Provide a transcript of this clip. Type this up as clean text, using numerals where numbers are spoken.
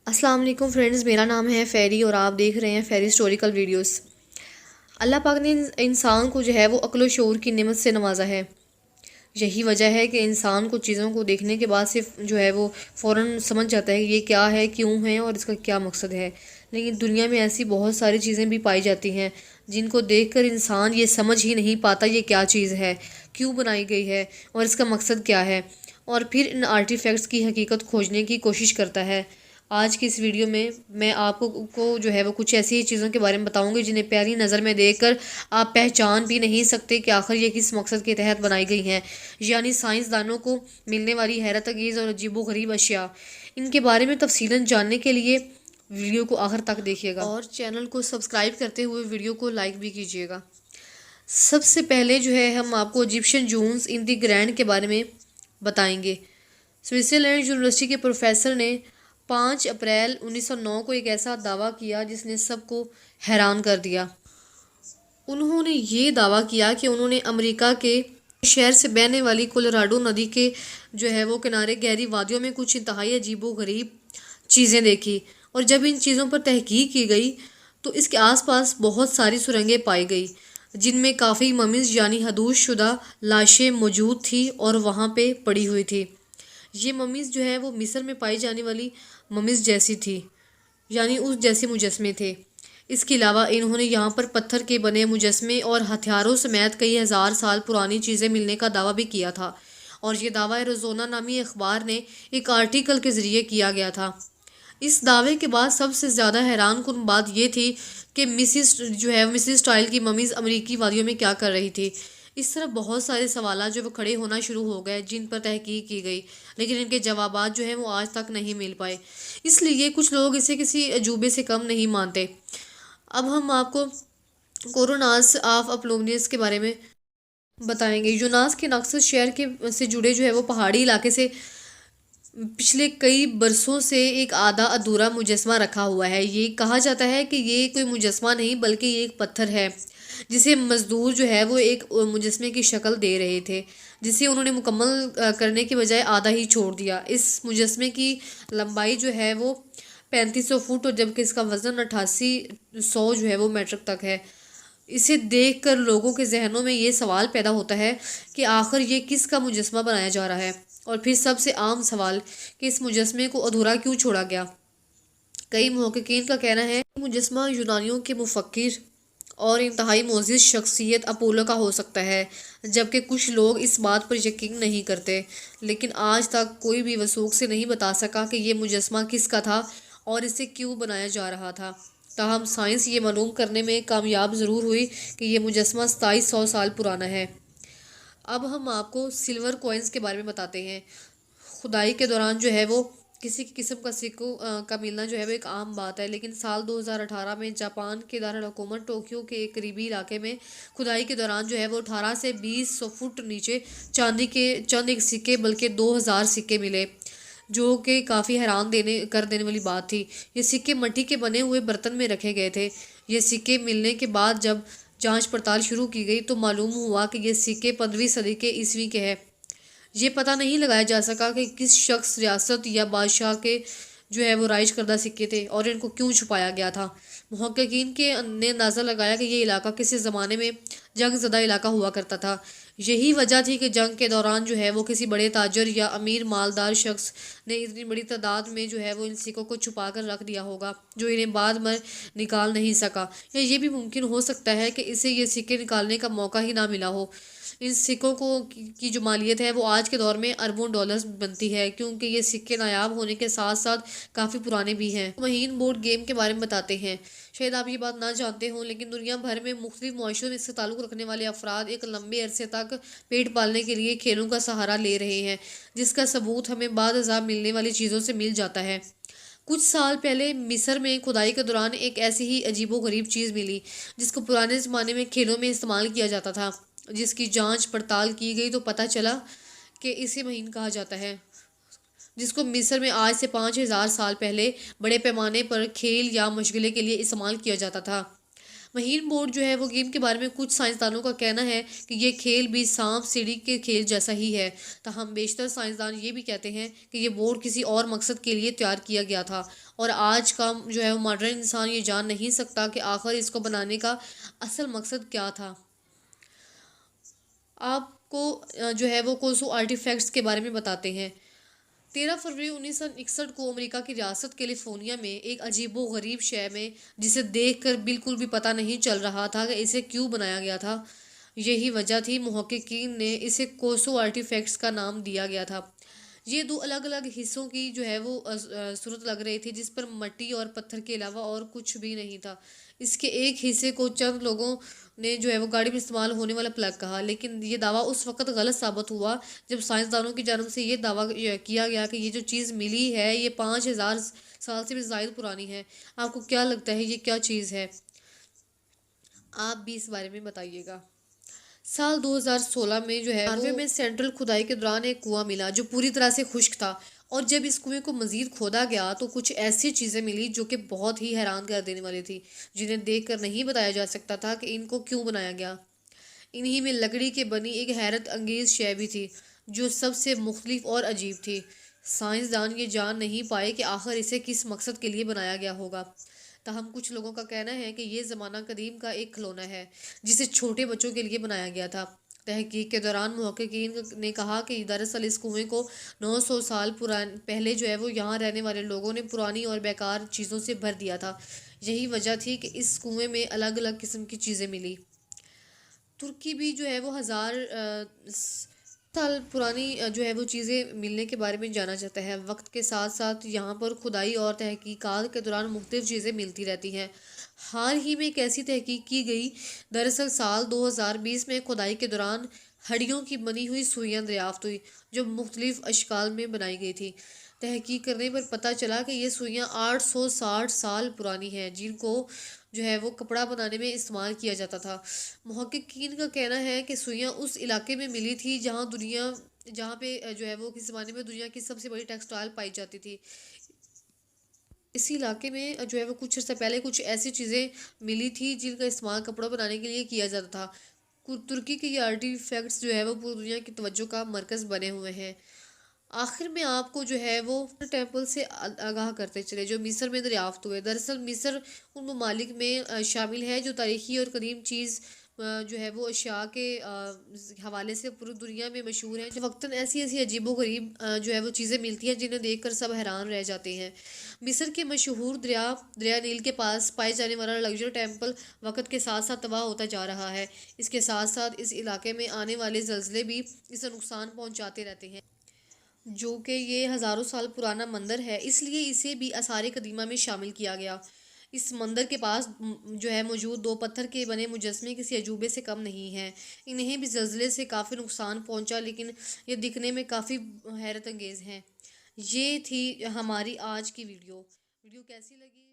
अस्सलाम वालेकुम फ्रेंड्स, मेरा नाम है फेरी और आप देख रहे हैं फेरी हिस्टोरिकल वीडियोस। अल्लाह पाक ने इंसान को जो है वो अक्ल व शऊर की नेमत से नवाजा है। यही वजह है कि इंसान को चीज़ों को देखने के बाद सिर्फ जो है वो फ़ौरन समझ जाता है कि ये क्या है, क्यों है और इसका क्या मकसद है। लेकिन दुनिया में ऐसी बहुत सारी चीज़ें भी पाई जाती हैं जिनको देखकर इंसान ये समझ ही नहीं पाता ये क्या चीज़ है, क्यों बनाई गई है और इसका मकसद क्या है, और फिर इन आर्टिफैक्ट्स की हकीकत खोजने की कोशिश करता है। आज की इस वीडियो में मैं आपको जो है वो कुछ ऐसी चीज़ों के बारे में बताऊंगी जिन्हें प्यारी नज़र में देखकर आप पहचान भी नहीं सकते कि आखिर ये किस मकसद के तहत बनाई गई हैं। यानी साइंसदानों को मिलने वाली हैरत अंगेज़ और अजीबोगरीब अशिया। इनके बारे में तफसीलन जानने के लिए वीडियो को आखिर तक देखिएगा और चैनल को सब्सक्राइब करते हुए वीडियो को लाइक भी कीजिएगा। सबसे पहले जो है हम आपको इजिप्शियन जून्स इन दी ग्रैंड के बारे में बताएंगे। स्विट्ज़रलैंड यूनिवर्सिटी के प्रोफेसर ने 5 अप्रैल 1909 को एक ऐसा दावा किया जिसने सबको हैरान कर दिया। उन्होंने ये दावा किया कि उन्होंने अमेरिका के शहर से बहने वाली कोलोराडो नदी के जो है वो किनारे गहरी वादियों में कुछ इंतहाई अजीबो गरीब चीज़ें देखी, और जब इन चीज़ों पर तहकीक की गई तो इसके आसपास बहुत सारी सुरंगें पाई गई जिनमें काफ़ी ममीज़ यानी हदूश शुदा लाशें मौजूद थी और वहाँ पे पड़ी हुई थी। ये ममीज़ जो है वो मिस्र में पाई जाने वाली ममीज़ जैसी थी, यानी उस जैसे मुजस्मे थे। इसके अलावा इन्होंने यहाँ पर पत्थर के बने मुजस्मे और हथियारों समेत कई हज़ार साल पुरानी चीज़ें मिलने का दावा भी किया था, और ये दावा एरिज़ोना नामी अखबार ने एक आर्टिकल के ज़रिए किया गया था। इस दावे के बाद सबसे ज़्यादा हैरान कुन बात यह थी कि मिसिस स्टाइल की ममीज़ अमेरिकी वादियों में क्या कर रही थी। इस तरह बहुत सारे सवाल जो वो खड़े होना शुरू हो गए जिन पर तहकीक की गई, लेकिन इनके जवाबात जो हैं वो आज तक नहीं मिल पाए। इसलिए कुछ लोग इसे किसी अजूबे से कम नहीं मानते। अब हम आपको कोरोनास ऑफ अपोलोनियस के बारे में बताएंगे। यूनास के नक्सस शहर के से जुड़े जो है वो पहाड़ी इलाके से पिछले कई बरसों से एक आधा अधूरा मुजस्मा रखा हुआ है। ये कहा जाता है कि ये कोई मुजस्मा नहीं बल्कि ये एक पत्थर है जिसे मज़दूर जो है वो एक मुजस्मे की शक्ल दे रहे थे, जिसे उन्होंने मुकम्मल करने के बजाय आधा ही छोड़ दिया। इस मुजस्मे की लंबाई जो है वो 3500 फुट और जबकि इसका वज़न 8800 जो है वो मीट्रिक तक है। इसे देखकर लोगों के जहनों में ये सवाल पैदा होता है कि आखिर ये किसका मुजस्मा बनाया जा रहा है, और फिर सबसे आम सवाल कि इस मुजस्मे को अधूरा क्यों छोड़ा गया। कई मुहक्किकीन का कहना है कि मुजस्मा यूनानियों के मुफक्किर और इंतहाई मोअज़्ज़िज़ शख्सियत अपोलो का हो सकता है, जबकि कुछ लोग इस बात पर यकीन नहीं करते। लेकिन आज तक कोई भी वसूख से नहीं बता सका कि ये मुजस्मा किसका था और इसे क्यों बनाया जा रहा था। ताहम साइंस ये मालूम करने में कामयाब ज़रूर हुई कि यह मुजस्मा 2700 साल पुराना है। अब हम आपको सिल्वर कॉइन्स के बारे में बताते हैं। खुदाई के दौरान जो है वो किसी किस्म का सिक्कों का मिलना जो है वो एक आम बात है, लेकिन साल 2018 में जापान के दारुल हुकूमत टोक्यो के एक करीबी इलाके में खुदाई के दौरान जो है वो 18 से 20 फुट नीचे चांदी के चंद एक सिक्के बल्कि 2000 सिक्के मिले, जो कि काफ़ी हैरान देने वाली बात थी। ये सिक्के मिट्टी के बने हुए बर्तन में रखे गए थे। ये सिक्के मिलने के बाद जब जांच पड़ताल शुरू की गई तो मालूम हुआ कि ये सिक्के 15वीं सदी के ईस्वी के हैं। ये पता नहीं लगाया जा सका कि किस शख्स, रियासत या बादशाह के जो है वो राइज करदा सिक्के थे और इनको क्यों छुपाया गया था। मुहक्किकीन ने अंदाज़ा लगाया कि ये इलाका किसी ज़माने में जंग ज़दा इलाका हुआ करता था। यही वजह थी कि जंग के दौरान जो है वो किसी बड़े ताजर या अमीर मालदार शख्स ने इतनी बड़ी तादाद में जो है वो इन सिक्कों को छुपा कर रख दिया होगा जो इन्हें बाद में निकाल नहीं सका। या ये भी मुमकिन हो सकता है कि इसे ये सिक्के निकालने का मौका ही ना मिला हो। इन सिक्कों की जो मालियत है वो आज के दौर में अरबों डॉलर्स बनती है, क्योंकि ये सिक्के नायाब होने के साथ साथ काफ़ी पुराने भी हैं। महीन बोर्ड गेम के बारे में बताते हैं। शायद आप ये बात ना जानते हों, लेकिन दुनिया भर में मुख्तलिफ मुआशरों में इससे ताल्लुक़ रखने वाले अफराद एक लंबे अरसे तक पेट पालने के लिए खेलों का सहारा ले रहे हैं, जिसका सबूत हमें बाद अज़ाब मिलने वाली चीज़ों से मिल जाता है। कुछ साल पहले मिस्र में खुदाई के दौरान एक ऐसी ही अजीबोगरीब चीज़ मिली जिसको पुराने ज़माने में खेलों में इस्तेमाल किया जाता था। जिसकी जांच पड़ताल की गई तो पता चला कि इसे महीन कहा जाता है, जिसको मिस्र में आज से 5000 साल पहले बड़े पैमाने पर खेल या मशगले के लिए इस्तेमाल किया जाता था। مہین بورڈ جو ہے وہ گیم کے بارے میں کچھ سائنسدانوں کا کہنا ہے کہ یہ کھیل بھی سانپ سیڑھی کے کھیل جیسا ہی ہے، تاہم بیشتر سائنسدان یہ بھی کہتے ہیں کہ یہ بورڈ کسی اور مقصد کے لیے تیار کیا گیا تھا، اور آج کا جو ہے وہ ماڈرن انسان یہ جان نہیں سکتا کہ آخر اس کو بنانے کا اصل مقصد کیا تھا۔ آپ کو جو ہے وہ کوسو آرٹیفیکٹس کے بارے میں بتاتے ہیں۔ 13 فروری 1961 کو امریکہ کی ریاست کیلیفورنیا میں ایک عجیب و غریب شے میں، جسے دیکھ کر بالکل بھی پتہ نہیں چل رہا تھا کہ اسے کیوں بنایا گیا تھا، یہی وجہ تھی محققین نے اسے کوسو آرٹیفیکٹس کا نام دیا گیا تھا۔ یہ دو الگ الگ حصوں کی جو ہے وہ صورت لگ رہی تھی، جس پر مٹی اور پتھر کے علاوہ اور کچھ بھی نہیں تھا۔ اس کے ایک حصے کو چند لوگوں نے جو ہے وہ گاڑی میں استعمال ہونے والا پلگ کہا، لیکن یہ دعویٰ اس وقت غلط ثابت ہوا جب سائنسدانوں کی جانب سے یہ دعویٰ کیا گیا کہ یہ جو چیز ملی ہے یہ 5000 سال سے بھی زائد پرانی ہے۔ آپ کو کیا لگتا ہے یہ کیا چیز ہے؟ آپ بھی اس بارے میں بتائیے گا۔ سال 2016 میں جو ہے ناروے میں سینٹرل کھدائی کے دوران ایک کنواں ملا جو پوری طرح سے خشک تھا، اور جب اس کنویں کو مزید کھودا گیا تو کچھ ایسی چیزیں ملی جو کہ بہت ہی حیران کر دینے والی تھی، جنہیں دیکھ کر نہیں بتایا جا سکتا تھا کہ ان کو کیوں بنایا گیا۔ انہی میں لکڑی کے بنی ایک حیرت انگیز شے بھی تھی جو سب سے مختلف اور عجیب تھی۔ سائنسدان یہ جان نہیں پائے کہ آخر اسے کس مقصد کے لیے بنایا گیا ہوگا، تاہم کچھ لوگوں کا کہنا ہے کہ یہ زمانہ قدیم کا ایک کھلونا ہے جسے چھوٹے بچوں کے لیے بنایا گیا تھا۔ تحقیق کے دوران محققین نے کہا کہ دراصل اس کنویں کو 900 سال پہلے جو ہے وہ یہاں رہنے والے لوگوں نے پرانی اور بیکار چیزوں سے بھر دیا تھا، یہی وجہ تھی کہ اس کنویں میں الگ الگ قسم کی چیزیں ملی۔ ترکی بھی جو ہے وہ 1000 سال پرانی جو ہے وہ چیزیں ملنے کے بارے میں جانا جاتا ہے۔ وقت کے ساتھ ساتھ یہاں پر کھدائی اور تحقیقات کے دوران مختلف چیزیں ملتی رہتی ہیں۔ حال ہی میں ایک ایسی تحقیق کی گئی، دراصل سال 2020 میں کھدائی کے دوران ہڈیوں کی بنی ہوئی سوئیاں دریافت ہوئی جو مختلف اشکال میں بنائی گئی تھی۔ تحقیق کرنے پر پتہ چلا کہ یہ سوئیاں 860 سال پرانی ہیں، جن کو جو ہے وہ کپڑا بنانے میں استعمال کیا جاتا تھا۔ محققین کا کہنا ہے کہ سوئیاں اس علاقے میں ملی تھی جہاں پہ جو ہے وہ کسی زمانے میں دنیا کی سب سے بڑی ٹیکسٹائل پائی جاتی تھی۔ اسی علاقے میں جو ہے وہ کچھ عرصہ پہلے کچھ ایسی چیزیں ملی تھی جن کا استعمال کپڑا بنانے کے لیے کیا جاتا تھا۔ ترکی کے یہ آرٹیفیکٹس جو ہے وہ پوری دنیا کی توجہ کا مرکز بنے ہوئے ہیں۔ آخر میں آپ کو جو ہے وہ ٹیمپل سے آگاہ کرتے چلے جو مصر میں دریافت ہوئے۔ دراصل مصر ان ممالک میں شامل ہے جو تاریخی اور قدیم چیز جو ہے وہ اشیاء کے حوالے سے پوری دنیا میں مشہور ہیں۔ وقتاً ایسی عجیب و غریب جو ہے وہ چیزیں ملتی ہیں جنہیں دیکھ کر سب حیران رہ جاتے ہیں۔ مصر کے مشہور دریا نیل کے پاس پائے جانے والا لگژری ٹیمپل وقت کے ساتھ ساتھ تباہ ہوتا جا رہا ہے۔ اس کے ساتھ ساتھ اس علاقے میں آنے والے زلزلے بھی اسے نقصان پہنچاتے رہتے ہیں۔ جو کہ یہ ہزاروں سال پرانا مندر ہے، اس لیے اسے بھی آثار قدیمہ میں شامل کیا گیا۔ اس مندر کے پاس جو ہے موجود 2 پتھر کے بنے مجسمے کسی عجوبے سے کم نہیں ہیں۔ انہیں بھی زلزلے سے کافی نقصان پہنچا، لیکن یہ دکھنے میں کافی حیرت انگیز ہیں۔ یہ تھی ہماری آج کی ویڈیو کیسی لگی؟